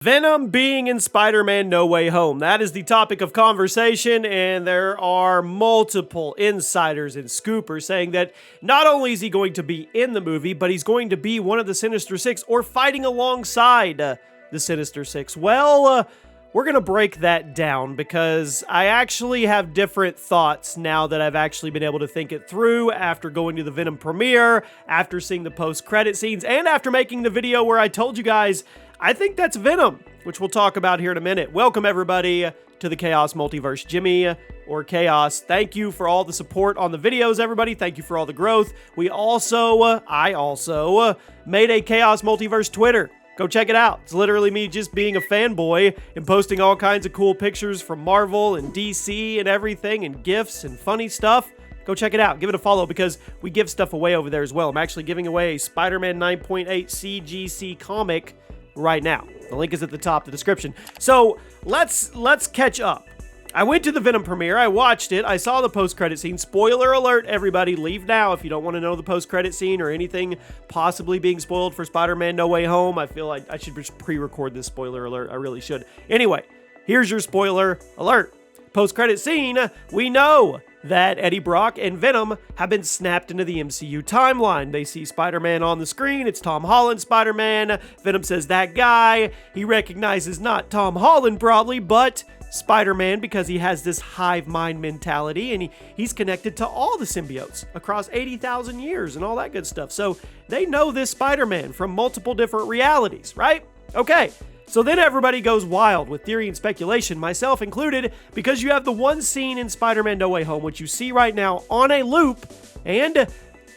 Venom being in Spider-Man No Way Home. That is the topic of conversation, and there are multiple insiders and scoopers saying that not only is he going to be in the movie, but he's going to be one of the Sinister Six or fighting alongside the Sinister Six. Well, we're going to break that down because I actually have different thoughts now that I've actually been able to think it through after going to the Venom premiere, after seeing the post-credit scenes, and after making the video where I told you guys I think that's Venom, which we'll talk about here in a minute. Welcome, everybody, to the Chaos Multiverse. Jimmy, or Chaos, thank you for all the support on the videos, everybody. Thank you for all the growth. I also made a Chaos Multiverse Twitter. Go check it out. It's literally me just being a fanboy and posting all kinds of cool pictures from Marvel and DC and everything, and GIFs and funny stuff. Go check it out. Give it a follow because we give stuff away over there as well. I'm actually giving away a Spider-Man 9.8 CGC comic right now. The link is at the top of the description. So let's catch up. I went to the Venom premiere. I watched it. I saw the post-credit scene. Spoiler alert, everybody. Leave now if you don't want to know the post-credit scene or anything possibly being spoiled for Spider-Man No Way Home. I feel like I should just pre-record this spoiler alert. I really should. Anyway, here's your spoiler alert. Post-credit scene, we know that Eddie Brock and Venom have been snapped into the MCU timeline. They see Spider-Man on the screen. It's Tom Holland Spider-Man. Venom says, that guy. He recognizes not Tom Holland probably, but Spider-Man, because he has this hive mind mentality, and he's connected to all the symbiotes across 80,000 years and all that good stuff. So they know this Spider-Man from multiple different realities, right? Okay. So then everybody goes wild with theory and speculation, myself included, because you have the one scene in Spider-Man No Way Home, which you see right now on a loop, and it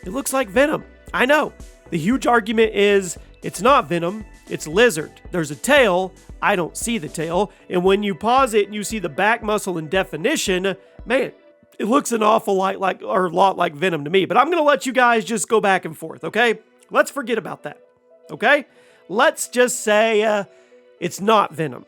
looks like Venom. I know. The huge argument is it's not Venom, it's Lizard. There's a tail. I don't see the tail. And when you pause it and you see the back muscle in definition, man, it looks an awful lot like Venom to me. But I'm going to let you guys just go back and forth, okay? Let's forget about that, okay? Let's just say it's not Venom.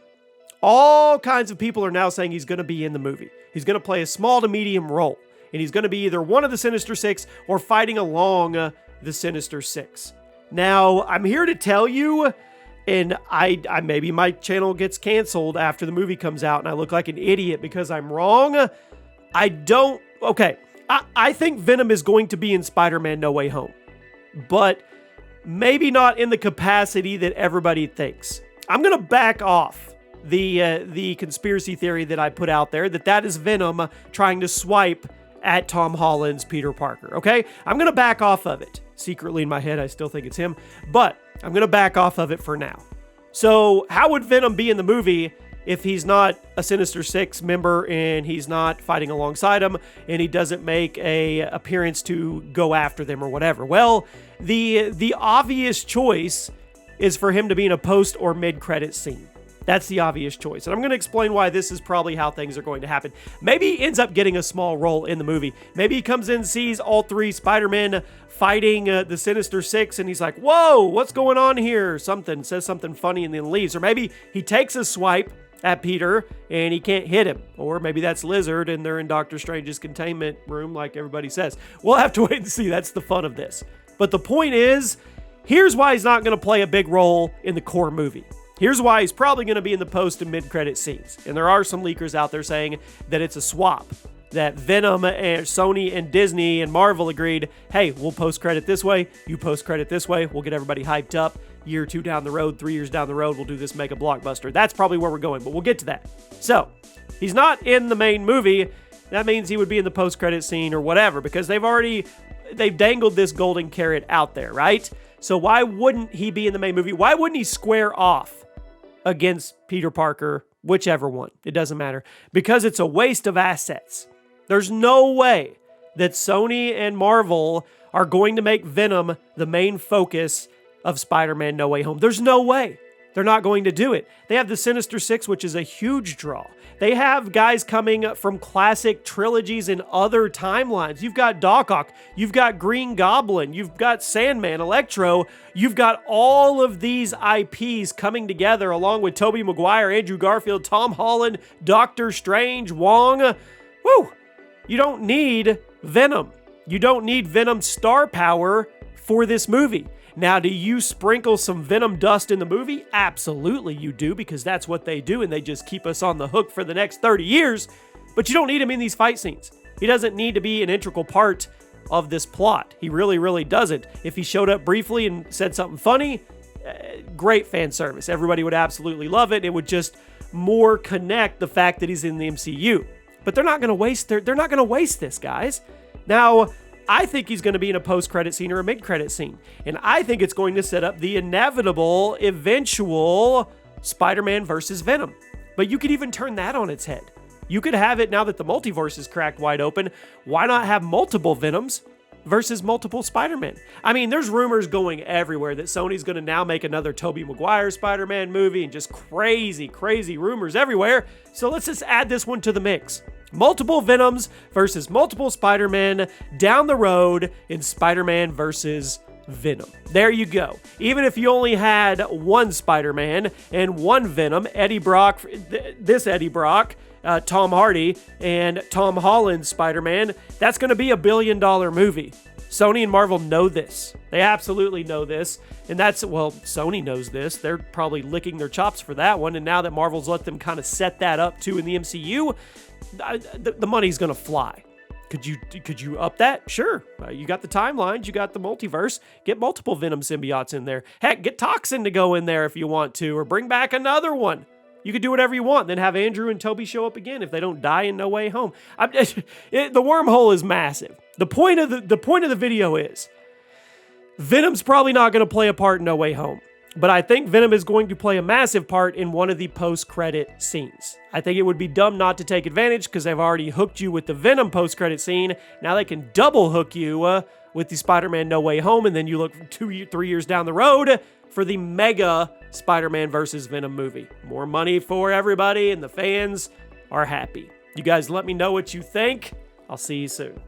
All kinds of people are now saying he's going to be in the movie. He's going to play a small to medium role. And he's going to be either one of the Sinister Six or fighting along the Sinister Six. Now, I'm here to tell you, and I maybe my channel gets canceled after the movie comes out and I look like an idiot because I'm wrong. I think Venom is going to be in Spider-Man No Way Home. But maybe not in the capacity that everybody thinks. I'm going to back off the conspiracy theory that I put out there, that is Venom trying to swipe at Tom Holland's Peter Parker, okay? I'm going to back off of it. Secretly in my head, I still think it's him, but I'm going to back off of it for now. So how would Venom be in the movie if he's not a Sinister Six member and he's not fighting alongside them and he doesn't make a appearance to go after them or whatever? Well, the obvious choice is for him to be in a post or mid-credit scene. That's the obvious choice. And I'm going to explain why this is probably how things are going to happen. Maybe he ends up getting a small role in the movie. Maybe he comes in, sees all three Spider-Men fighting the Sinister Six, and he's like, whoa, what's going on here? Says something funny and then leaves. Or maybe he takes a swipe at Peter and he can't hit him. Or maybe that's Lizard and they're in Doctor Strange's containment room like everybody says. We'll have to wait and see. That's the fun of this. But the point is, here's why he's not going to play a big role in the core movie. Here's why he's probably going to be in the post and mid-credit scenes. And there are some leakers out there saying that it's a swap. That Venom and Sony and Disney and Marvel agreed, hey, we'll post-credit this way, you post-credit this way, we'll get everybody hyped up. Year or two down the road, 3 years down the road, we'll do this mega blockbuster. That's probably where we're going, but we'll get to that. So, he's not in the main movie. That means he would be in the post-credit scene or whatever, because they've dangled this golden carrot out there, right? So why wouldn't he be in the main movie? Why wouldn't he square off against Peter Parker, whichever one? It doesn't matter. Because it's a waste of assets. There's no way that Sony and Marvel are going to make Venom the main focus of Spider-Man No Way Home. There's no way. They're not going to do it. They have the Sinister Six, which is a huge draw. They have guys coming from classic trilogies and other timelines. You've got Doc Ock, you've got Green Goblin, you've got Sandman, Electro. You've got all of these IPs coming together along with Tobey Maguire, Andrew Garfield, Tom Holland, Doctor Strange, Wong. Woo! You don't need Venom. You don't need Venom's star power for this movie. Now, do you sprinkle some Venom dust in the movie? Absolutely you do, because that's what they do, and they just keep us on the hook for the next 30 years. But you don't need him in these fight scenes. He doesn't need to be an integral part of this plot. He really, really doesn't. If he showed up briefly and said something funny, great fan service. Everybody would absolutely love it. It would just more connect the fact that he's in the MCU. But they're not going to waste this, guys. Now, I think he's going to be in a post-credit scene or a mid-credit scene. And I think it's going to set up the inevitable, eventual Spider-Man versus Venom. But you could even turn that on its head. You could have it, now that the multiverse is cracked wide open, why not have multiple Venoms versus multiple Spider-Man? I mean, there's rumors going everywhere that Sony's going to now make another Tobey Maguire Spider-Man movie, and just crazy, crazy rumors everywhere. So let's just add this one to the mix. Multiple Venoms versus multiple Spider-Man down the road in Spider-Man versus Venom. There you go. Even if you only had one Spider-Man and one Venom, Eddie Brock, Tom Hardy, and Tom Holland's Spider-Man, that's going to be $1 billion movie. Sony and Marvel know this. They absolutely know this. And Sony knows this. They're probably licking their chops for that one. And now that Marvel's let them kind of set that up too in the MCU, the money's going to fly. Could you up that? Sure. You got the timelines, you got the multiverse. Get multiple Venom symbiotes in there. Heck, get Toxin to go in there if you want to, or bring back another one. You could do whatever you want, then have Andrew and Toby show up again if they don't die in No Way Home. The wormhole is massive. The point of the video is Venom's probably not going to play a part in No Way Home, but I think Venom is going to play a massive part in one of the post-credit scenes. I think it would be dumb not to take advantage because they've already hooked you with the Venom post-credit scene. Now they can double hook you with the Spider-Man No Way Home, and then you look 3 years down the road for the mega Spider-Man versus Venom movie. More money for everybody, and the fans are happy. You guys let me know what you think. I'll see you soon.